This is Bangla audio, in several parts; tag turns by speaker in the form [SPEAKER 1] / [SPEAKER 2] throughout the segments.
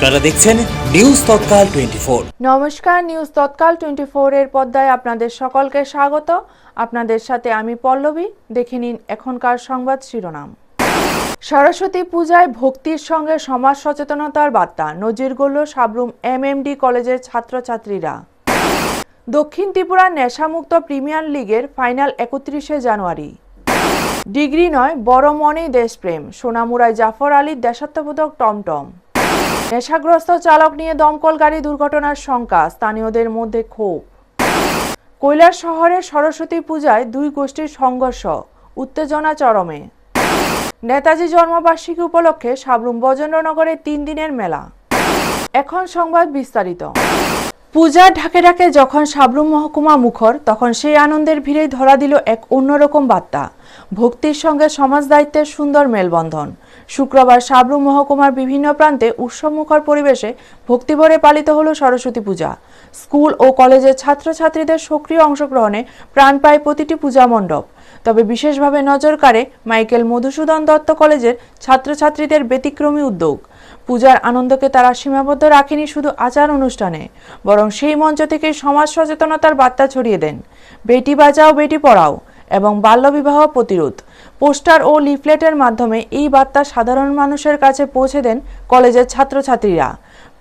[SPEAKER 1] আপনারা দেখছেন নিউজ তৎকাল 24।
[SPEAKER 2] নমস্কার, নিউজ তৎকাল 24 এর পর্দায় আপনাদের সকলকে স্বাগত। আপনাদের সাথে আমি পল্লবী। দেখে নিন এখনকার সংবাদ শিরোনাম। সরস্বতী পূজায় ভক্তির সঙ্গে সমাজ সচেতনতার বার্তা, নজির গড়ল সাবরুম এমএমডি কলেজের ছাত্রছাত্রীরা। দক্ষিণ ত্রিপুরা নেশামুক্ত প্রিমিয়ার লিগের ফাইনাল 31শে জানুয়ারি। ডিগ্রি নয়, বড় মনেই দেশপ্রেম, সোনামুড়ায় জাফর আলীর দেশাত্মবোধক টমটম। নেশাগ্রস্ত চালক নিয়ে দমকল গাড়ি দুর্ঘটনার শঙ্কা, স্থানীয়দের মধ্যে ক্ষোভ। কৈলাস শহরে সরস্বতী পূজায় দুই গোষ্ঠীর সংঘর্ষ, উত্তেজনা চরমে। নেতাজি জন্মবার্ষিকী উপলক্ষে সাবরুম বজেন্দ্রনগরে 3 দিনের মেলা। এখন সংবাদ বিস্তারিত। পূজার ঢাকে ঢাকে যখন সাবরুম মহকুমা মুখর, তখন সেই আনন্দের ভিড়েই ধরা দিল এক অন্যরকম বার্তা, ভক্তির সঙ্গে সমাজ দায়িত্বের সুন্দর মেলবন্ধন। শুক্রবার সাবরুম মহকুমার বিভিন্ন প্রান্তে উৎসবমুখর পরিবেশে ভক্তিভরে পালিত হলো সরস্বতী পূজা। স্কুল ও কলেজের ছাত্রছাত্রীদের সক্রিয় অংশগ্রহণে প্রাণ পায় প্রতিটি পূজা মণ্ডপ। তবে বিশেষভাবে নজর কাড়ে মাইকেল মধুসূদন দত্ত কলেজের ছাত্রছাত্রীদের ব্যতিক্রমী উদ্যোগ। পূজার আনন্দকে তারা সীমাবদ্ধ রাখেনি শুধু আচার অনুষ্ঠানে, বরং সেই মঞ্চ থেকে সমাজ সচেতনতার বার্তা ছড়িয়ে দেন। বেটি বাঁচাও বেটি পড়াও এবং বাল্যবিবাহ প্রতিরোধ পোস্টার ও লিফলেটের মাধ্যমে এই বার্তা সাধারণ মানুষের কাছে পৌঁছে দেন কলেজের ছাত্রছাত্রীরা।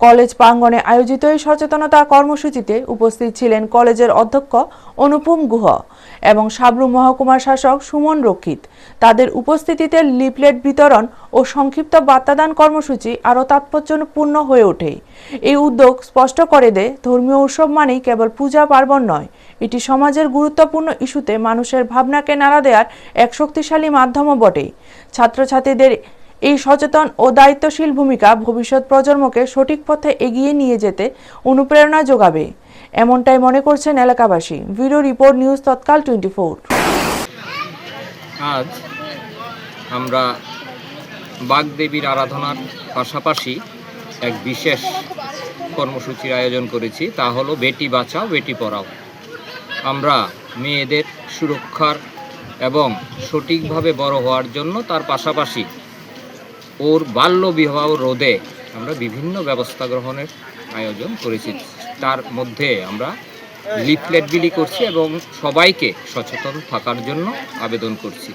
[SPEAKER 2] কলেজ প্রাঙ্গণে আয়োজিত এই সচেতনতা কর্মসূচিতে উপস্থিত ছিলেন কলেজের অধ্যক্ষ অনুপম গুহ এবং সাবরুম মহকুমার শাসক সুমন রক্ষিত। তাদের উপস্থিতিতে লিফলেট বিতরণ ও সংক্ষিপ্ত বার্তাদান কর্মসূচি আরও তাৎপর্যপূর্ণ হয়ে ওঠে। এই উদ্যোগ স্পষ্ট করে দেয়, ধর্মীয় উৎসব মানেই কেবল পূজা পার্বণ নয়, এটি সমাজের গুরুত্বপূর্ণ ইস্যুতে মানুষের ভাবনাকে নাড়া দেওয়ার এক শক্তিশালী মাধ্যমও বটে। ছাত্রছাত্রীদের এই সচেতন ও দায়িত্বশীল ভূমিকা ভবিষ্যৎ প্রজন্মকে সঠিক পথে এগিয়ে নিয়ে যেতে অনুপ্রেরণা যোগাবে, এমনটাই মনে করছেন এলাকাবাসী। Bureau report, news Tatkal 24।
[SPEAKER 3] আজ আমরা বাগদেবীর আরাধনার পাশাপাশি এক বিশেষ কর্মসূচির আয়োজন করেছি, তা হলো বেটি বাঁচাও বেটি পড়াও। আমরা মেয়েদের সুরক্ষার এবং সঠিকভাবে বড় হওয়ার জন্য, তার পাশাপাশি ওর বাল্য বিবাহ রোধে আমরা বিভিন্ন ব্যবস্থা গ্রহণের আয়োজন করেছি। তার মধ্যে আমরা লিফলেট বিলি করছি এবং সবাইকে সচেতন থাকার জন্য আবেদন করছি।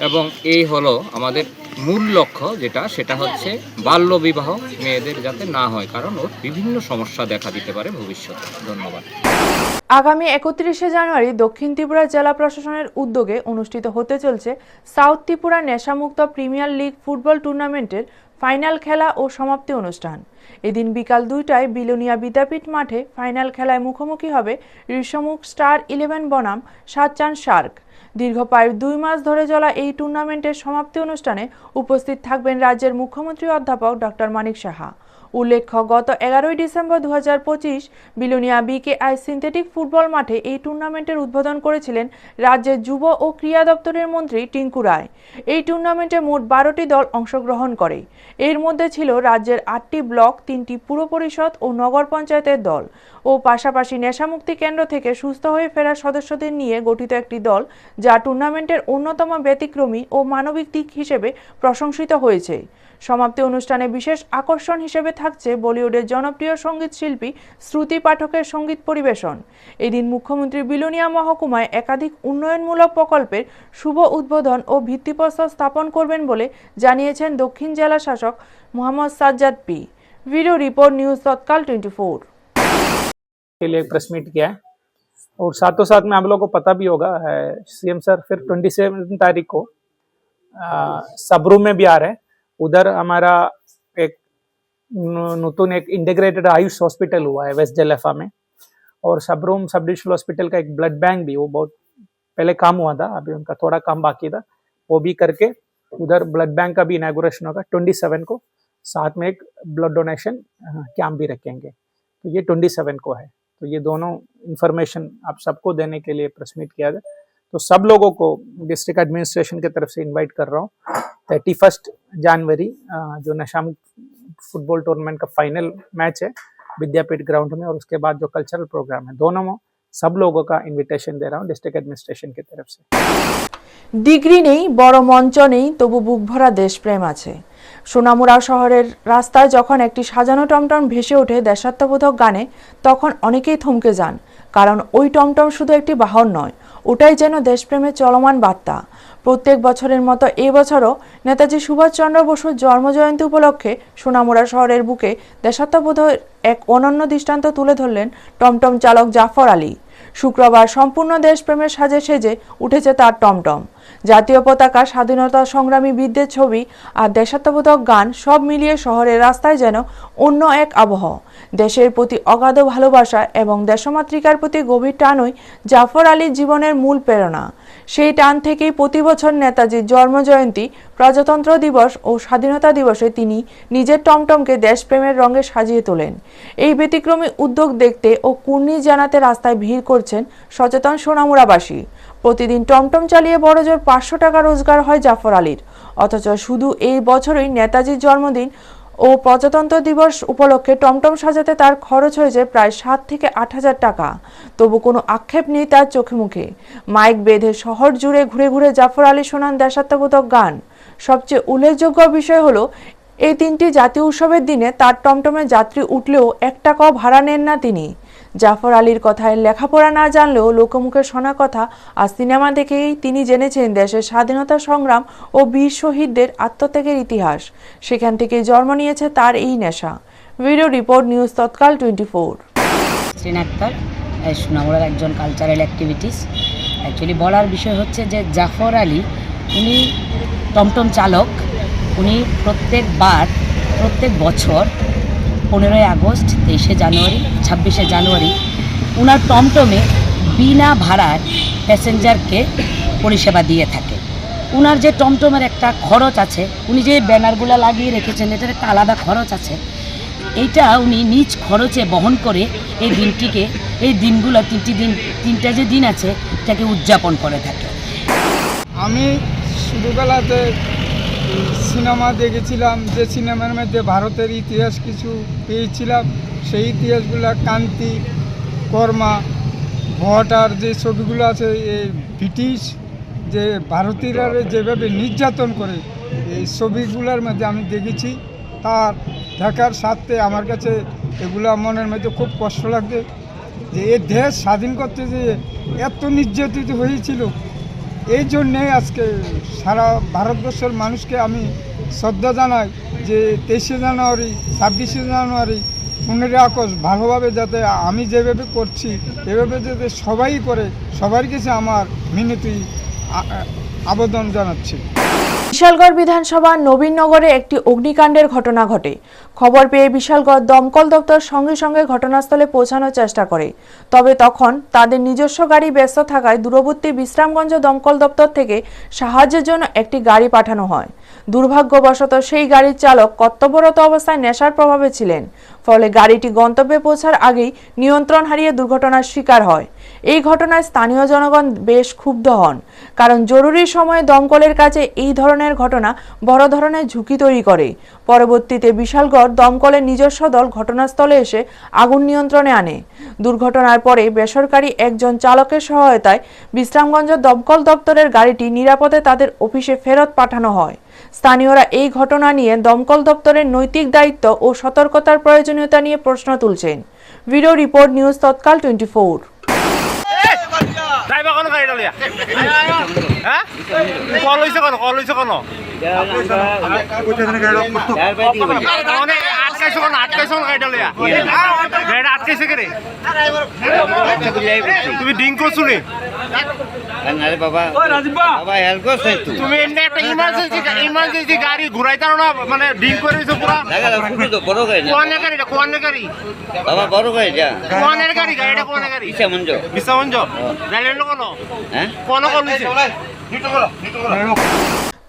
[SPEAKER 3] এবং এই হলো আমাদের মূল লক্ষ্য, সেটা হচ্ছে বাল্য বিবাহ মেয়েদের যাতে না হয়, কারণ ওর বিভিন্ন সমস্যা দেখা দিতে পারে ভবিষ্যতে। ধন্যবাদ।
[SPEAKER 2] আগামী 31শে জানুয়ারি দক্ষিণ ত্রিপুরা জেলা প্রশাসনের উদ্যোগে অনুষ্ঠিত হতে চলছে সাউথ ত্রিপুরা নেশামুক্ত প্রিমিয়ার লিগ ফুটবল টুর্নামেন্টের ফাইনাল খেলা ও সমাপ্তি অনুষ্ঠান। এদিন বিকাল 2টায় বিলোনিয়া বিদ্যাপীঠ মাঠে ফাইনাল খেলায় মুখোমুখি হবে ঋষমুখ স্টার 11 বনাম সাতচান শার্ক। দীর্ঘ প্রায় 2 মাস ধরে চলা এই টুর্নামেন্টের সমাপ্তি অনুষ্ঠানে উপস্থিত থাকবেন রাজ্যের মুখ্যমন্ত্রী অধ্যাপক ডক্টর মানিক সাহা। উল্লেখ্য, গত 11ই ডিসেম্বর 2025 বিলোনিয়া বিকেআই সিনথেটিক ফুটবল মাঠে এই টুর্নামেন্টের উদ্বোধন করেছিলেন রাজ্যের যুব ও ক্রীড়া দপ্তরের মন্ত্রী টিঙ্কু রায়। এই টুর্নামেন্টে মোট 12টি দল অংশগ্রহণ করে। এর মধ্যে ছিল রাজ্যের 8টি ব্লক, 3টি পুর পরিষদ ও নগর পঞ্চায়েতের দল ও পাশাপাশি নেশামুক্তি কেন্দ্র থেকে সুস্থ হয়ে ফেরা সদস্যদের নিয়ে গঠিত একটি দল, যা টুর্নামেন্টের অন্যতম ব্যতিক্রমী ও মানবিক দিক হিসেবে প্রশংসিত হয়েছে। সমাপ্তি অনুষ্ঠানে বিশেষ আকর্ষণ হিসেবে থাকছে বলিউডের জনপ্রিয় সঙ্গীত শিল্পী শ্রুতি পাঠকের সঙ্গীত পরিবেশন। এদিন মুখ্যমন্ত্রী বিলোনিয়া মহকুমায় একাধিক উন্নয়নমূলক প্রকল্পের শুভ উদ্বোধন ও ভিত্তিপ্রস্তর স্থাপন করবেন বলে জানিয়েছেন দক্ষিণ জেলা শাসক Mohammad Sajjad P. Bureau report, news Tatkal 24।
[SPEAKER 4] के लिए प्रेस मीट किया है और साथों साथ में आप लोगों को पता भी होगा सीएम सर फिर 27 तारीख को सबरू में भी आ रहे हैं। उधर हमारा एक नूतन एक इंटीग्रेटेड आयुष हॉस्पिटल हुआ है वेस्ट जलेफा में, और सबरूम सब डिविजनल हॉस्पिटल का एक ब्लड बैंक भी, वो बहुत पहले काम हुआ था, अभी उनका थोड़ा काम बाकी था, वो भी करके उधर ब्लड बैंक का भी इनॉग्रेशन होगा 27 को। साथ में एक ब्लड डोनेशन कैंप भी रखेंगे, तो ये 27 को है। तो ये दोनों इन्फॉर्मेशन आप सबको देने के लिए प्रेस मीट किया गया। तो सब लोगों को डिस्ट्रिक्ट एडमिनिस्ट्रेशन की तरफ से इनवाइट कर रहा हूँ। 31 जनवरी जो नशामुक्त फुटबॉल टूर्नामेंट का फाइनल मैच है विद्यापीठ ग्राउंड में, और उसके बाद जो कल्चरल प्रोग्राम है, दोनों में सब लोगों का इनविटेशन दे रहा हूँ डिस्ट्रिक्ट एडमिनिस्ट्रेशन की तरफ से।
[SPEAKER 2] ডিগ্রি নেই, বড় মঞ্চ নেই, তবু বুক ভরা দেশপ্রেম আছে। সোনামুড়া শহরের রাস্তায় যখন একটি সাজানো টমটম ভেসে ওঠে দেশাত্মবোধক গানে, তখন অনেকেই থমকে যান, কারণ ওই টমটম শুধু একটি বাহন নয়, ওটাই যেন দেশপ্রেমের চলমান বার্তা। প্রত্যেক বছরের মতো এবছরও নেতাজি সুভাষচন্দ্র বসুর জন্মজয়ন্তী উপলক্ষে সোনামুড়া শহরের বুকে দেশাত্মবোধের এক অনন্য দৃষ্টান্ত তুলে ধরলেন টমটম চালক জাফর আলী। শুক্রবার সম্পূর্ণ দেশপ্রেমের সাজে সেজে উঠেছে তার টমটম। জাতীয় পতাকা, স্বাধীনতা সংগ্রামী বীরদের ছবি আর দেশাত্মবোধক গান সব মিলিয়ে শহরের রাস্তায় যেন অন্য এক আবহ। দেশের প্রতি অগাধ ভালোবাসা এবং দেশমাতৃকার প্রতি গভীর টানই জাফর আলীর জীবনের মূল প্রেরণা। সেই টান থেকেই প্রতি বছর নেতাজির জন্মজয়ন্তী, প্রজাতন্ত্র দিবস ও স্বাধীনতা দিবসে তিনি নিজের টমটমকে দেশপ্রেমের রঙে সাজিয়ে তোলেন। এই ব্যতিক্রমী উদ্যোগ দেখতে ও কুর্নিশ জানাতে রাস্তায় ভিড় করছেন সচেতন সোনামুড়াবাসী। প্রতিদিন টমটম চালিয়ে বড়জোর 500 টাকা রোজগার হয় জাফর আলীর। অথচ শুধু এই বছরই নেতাজির জন্মদিন ও প্রজাতন্ত্র দিবস উপলক্ষে টমটম সাজাতে তার খরচ হয়েছে প্রায় 7 থেকে 8,000 টাকা। তবু কোনো আক্ষেপ নেই তার চোখে মুখে। মাইক বেঁধে শহর জুড়ে ঘুরে ঘুরে জাফর আলী শোনান দেশাত্মবোধক গান। সবচেয়ে উল্লেখযোগ্য বিষয় হলো, এই 3টি জাতীয় উৎসবের দিনে তার টমটমে যাত্রী উঠলেও 1 টাকাও ভাড়া নেন না তিনি। জাফর আলীর কথায় লেখাপড়া না জানলেও লোকমুখে শোনা কথা আর সিনেমা দেখেই তিনি জেনেছেন দেশের স্বাধীনতা সংগ্রাম ও বীর শহীদদের আত্মত্যাগের ইতিহাস। সেখান থেকেই জন্ম নিয়েছে তার এই নেশা। Video report, news Tatkal 24।
[SPEAKER 5] শ্রীন Akter, সোনামুড়ার একজন কালচারাল অ্যাক্টিভিটিস। অ্যাকচুয়ালি বলার বিষয় হচ্ছে যে জাফর আলী উনি টমটম চালক। উনি প্রত্যেক বছর 15ই আগস্ট, 23শে জানুয়ারি, 26শে জানুয়ারি উনার টমটমে বিনা ভাড়ায় প্যাসেঞ্জারকে পরিষেবা দিয়ে থাকে। উনার যে টমটমের একটা খরচ আছে, উনি যে ব্যানারগুলো লাগিয়ে রেখেছেন, এটার একটা আলাদা খরচ আছে। এইটা উনি নিজ খরচে বহন করে এই দিনটিকে, এই দিনগুলো, তিনটা যে দিন আছে, এটাকে উদযাপন করে থাকে।
[SPEAKER 6] আমি ছোটোবেলাতে সিনেমা দেখেছিলাম, যে সিনেমার মধ্যে ভারতের ইতিহাস কিছু পেয়েছিলাম। সেই ইতিহাসগুলো কান্তি, কর্মা, ভটার যে ছবিগুলো আছে, এই ব্রিটিশ যে ভারতীয়রা যেভাবে নির্যাতন করে, এই ছবিগুলোর মধ্যে আমি দেখেছি। তার দেখার সাথে আমার কাছে এগুলো মনের মধ্যে খুব কষ্ট লাগছে যে এই দেশ স্বাধীন করতে যে এত নির্যাতিত হয়েছিল। এই জন্যে আজকে সারা ভারতবর্ষের মানুষকে আমি শ্রদ্ধা জানাই যে 23শে জানুয়ারি, 26শে জানুয়ারি, 15ই আগস্ট ভালোভাবে যাতে আমি যেভাবে করছি এভাবে যাতে সবাই করে, সবার কাছে আমার মিনতি আবেদন জানাচ্ছি।
[SPEAKER 2] বিশালগড় বিধানসভার নবীননগরে একটি অগ্নিকাণ্ডের ঘটনা ঘটে। খবর পেয়ে বিশালগড় দমকল দপ্তর সঙ্গে সঙ্গে ঘটনাস্থলে পৌঁছানোর চেষ্টা করে। তবে তখন তাদের নিজস্ব গাড়ি ব্যস্ত থাকায় দূরবর্তী বিশ্রামগঞ্জ দমকল দপ্তর থেকে সাহায্যের জন্য একটি গাড়ি পাঠানো হয়। দুর্ভাগ্যবশত সেই গাড়ির চালক কর্তব্যরত অবস্থায় নেশার প্রভাবে ছিলেন। ফলে গাড়িটি গন্তব্যে পৌঁছার আগেই নিয়ন্ত্রণ হারিয়ে দুর্ঘটনার শিকার হয়। এই ঘটনায় স্থানীয় জনগণ বেশ ক্ষুব্ধ হন, কারণ জরুরি সময়ে দমকলের কাছে এই ধরনের ঘটনা বড় ধরনের ঝুঁকি তৈরি করে। পরবর্তীতে বিশালগড় দমকলের নিজস্ব দল ঘটনাস্থলে এসে আগুন নিয়ন্ত্রণে আনে। দুর্ঘটনার পরে বেসরকারি একজন চালকের সহায়তায় বিশ্রামগঞ্জ দমকল দপ্তরের গাড়িটি নিরাপদে তাদের অফিসে ফেরত পাঠানো হয়। স্থানীয়রা এই ঘটনা নিয়ে দমকল দপ্তরের নৈতিক দায়িত্ব ও সতর্কতার প্রয়োজনীয়তা নিয়ে প্রশ্ন তুলছেন। Video report, news Tatkal 24।
[SPEAKER 7] Driver কোন গাড়িটা লিয়া হ্যাঁ কল হইছে কোন মানে আটকাইছো কোন গাড়িটা লিয়া গাড়িটা আটকাইছে কে রে তুমি ড্রিঙ্ক করছো নি
[SPEAKER 8] আরে বাবা বাবা হেল্প করছ
[SPEAKER 7] তুমি এমনি একটা ইমার্জেন্সি গাড়ি ঘুরাইতার না, মানে ড্রিঙ্ক করে দিছো পুরা
[SPEAKER 8] লাগা ফুটি তো বড় গাড়ি
[SPEAKER 7] কোন গাড়ি
[SPEAKER 8] বাবা বড় গাড়ি যা
[SPEAKER 7] গাড়িটা কোন গাড়ি
[SPEAKER 8] বিশামঞ্জ
[SPEAKER 7] রেলের কোন
[SPEAKER 8] হ্যাঁ
[SPEAKER 7] কোন কলছে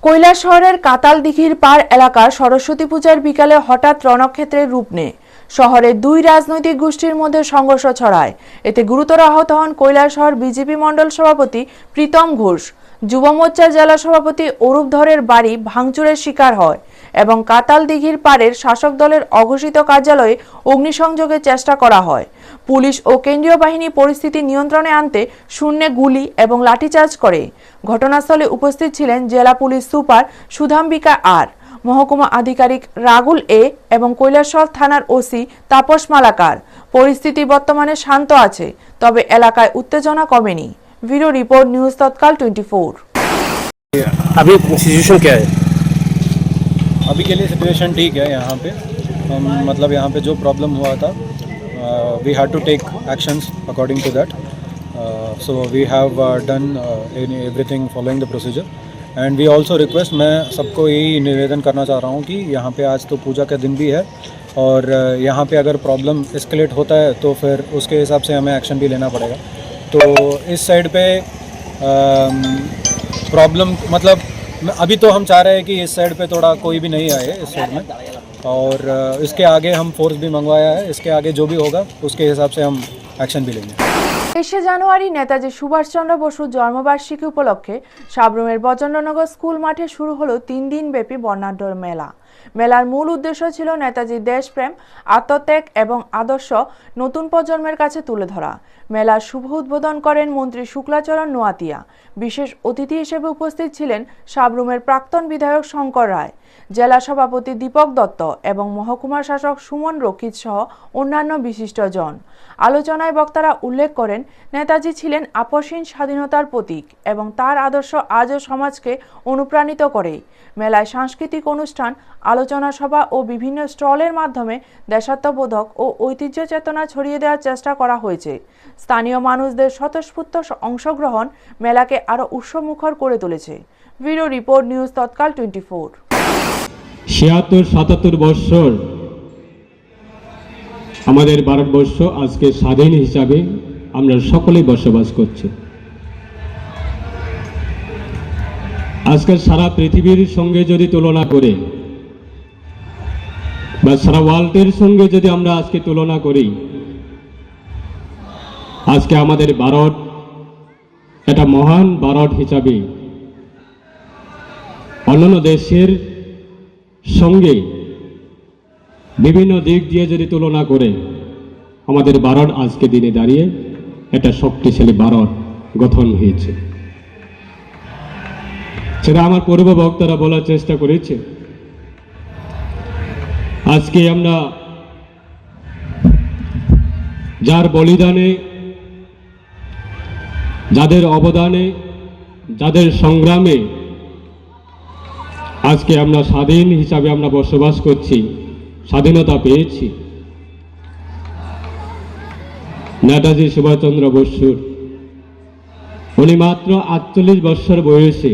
[SPEAKER 2] কৈলাসহরের কাতালদিঘির পার এলাকার সরস্বতী পূজার বিকালে হঠাৎ রণক্ষেত্রের রূপ নেয়। শহরে দুই রাজনৈতিক গোষ্ঠীর মধ্যে সংঘর্ষ ছড়ায়। এতে গুরুতর আহত হন কৈলাসহর বিজেপি মণ্ডল সভাপতি প্রীতম ঘোষ। যুব মোর্চার জেলা সভাপতি অরূপ ধরের বাড়ি ভাঙচুরের শিকার হয় এবং কাতাল দিঘির পাড়ের শাসক দলের অঘোষিত কার্যালয়ে অগ্নিসংযোগের চেষ্টা করা হয়। পুলিশ ও কেন্দ্রীয় বাহিনী পরিস্থিতি নিয়ন্ত্রণে আনতে শূন্যে গুলি এবং লাঠিচার্জ করে। ঘটনাস্থলে উপস্থিত ছিলেন জেলা পুলিশ সুপার সুধাম্বিকা আর, মহকুমা আধিকারিক রাগুল এ এবং কৈলাসহর থানার ওসি তাপস মালাকার। পরিস্থিতি বর্তমানে শান্ত আছে, তবে এলাকায় উত্তেজনা কমেনি। Bureau report, news Tatkal 24।
[SPEAKER 9] अभी सिचुएशन क्या है?
[SPEAKER 10] अभी के लिए सिचुएशन ठीक है। यहाँ पे मतलब यहाँ पे जो प्रॉब्लम हुआ था we had to take actions according to that, so we have done everything following the procedure and we also request, मैं सबको यही निवेदन करना चाह रहा हूँ कि यहाँ पे आज तो पूजा का दिन भी है और यहाँ पे अगर प्रॉब्लम एस्केलेट होता है तो फिर उसके हिसाब से हमें एक्शन भी लेना पड़ेगा। तो इस साइड पे प्रॉब्लम मतलब अभी तो हम चाह रहे हैं कि इस साइड पे थोड़ा कोई भी नहीं आए इस साइड में, और इसके आगे हम फोर्स भी मंगवाया है। इसके आगे जो भी होगा उसके हिसाब से हम एक्शन भी लेंगे।
[SPEAKER 2] 23 জানুয়ারি নেতাজি সুভাষচন্দ্র বসুর জন্মবার্ষিকী উপলক্ষে সাবরুমের বজেন্দ্রনগর স্কুল মাঠে শুরু হলো 3 দিন ব্যাপী বর্ণাঢ্য মেলা। মেলার মূল উদ্দেশ্য ছিল নেতাজির দেশপ্রেম, আত্মত্যাগ এবং আদর্শ নতুন প্রজন্মের কাছে তুলে ধরা। মেলার শুভ উদ্বোধন করেন মন্ত্রী শুক্লাচরণ নোয়াতিয়া। বিশেষ অতিথি হিসেবে উপস্থিত ছিলেন সাবরুমের প্রাক্তন বিধায়ক শঙ্কর রায়, জেলা সভাপতি দীপক দত্ত এবং মহকুমা শাসক সুমন রক্ষিত সহ অন্যান্য বিশিষ্টজন। আলোচনায় বক্তারা উল্লেখ করেন, নেতাজি ছিলেন আপসহীন স্বাধীনতার প্রতীক এবং তার আদর্শ আজও সমাজকে অনুপ্রাণিত করে। মেলায় সাংস্কৃতিক অনুষ্ঠান, আলোচনা সভা ও বিভিন্ন স্টলের মাধ্যমে দেশাত্মবোধক ও ঐতিহ্য চেতনা ছড়িয়ে দেওয়ার চেষ্টা করা হয়েছে। স্থানীয় মানুষদের স্বতঃস্ফূর্ত অংশগ্রহণ মেলাকে আরও উৎসবমুখর করে তুলেছে। Bureau report, news Tatkal 24।
[SPEAKER 11] ৭৭ বৎসর আমাদের ভারতবর্ষ আজকে স্বাধীন হিসাবে আমরা সকলেই বসবাস করছি। আজকে সারা পৃথিবীর সঙ্গে যদি তুলনা করে বা সারা ওয়ার্ল্ডের সঙ্গে যদি আমরা আজকে তুলনা করি, আজকে আমাদের ভারত একটা মহান ভারত হিসাবে অন্যান্য দেশের সঙ্গে বিভিন্ন দিক দিয়ে যদি তুলনা করে আমাদের ভারত আজকে দিনে দাঁড়িয়ে একটা শক্তিশালী ভারত গঠন হয়েছে। সেটা আমার পূর্ব বক্তারা বলার চেষ্টা করেছে। আজকে আমরা যার বলিদানে, যাদের অবদানে, যাদের সংগ্রামে আজকে আমরা স্বাধীন হিসাবে আমরা বসবাস করছি, স্বাধীনতা পেয়েছি। নেতাজি সুভাষচন্দ্র বসুর উনি মাত্র 48 বছর বয়সে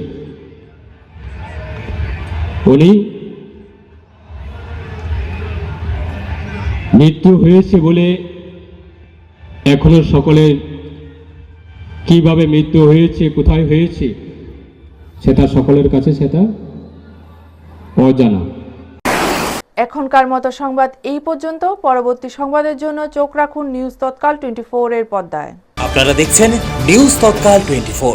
[SPEAKER 11] উনি মৃত্যু হয়েছে বলে এখনো সকলের কিভাবে মৃত্যু হয়েছে, কোথায় হয়েছে, সেটা সকলের কাছে সেটা অজানা।
[SPEAKER 2] এখনকার মতো সংবাদ এই পর্যন্ত। পরবর্তী সংবাদের জন্য চোখ রাখুন নিউজ তৎকাল 24 এর পর্দায়।
[SPEAKER 1] আপনারা দেখছেন নিউজ তৎকাল 24।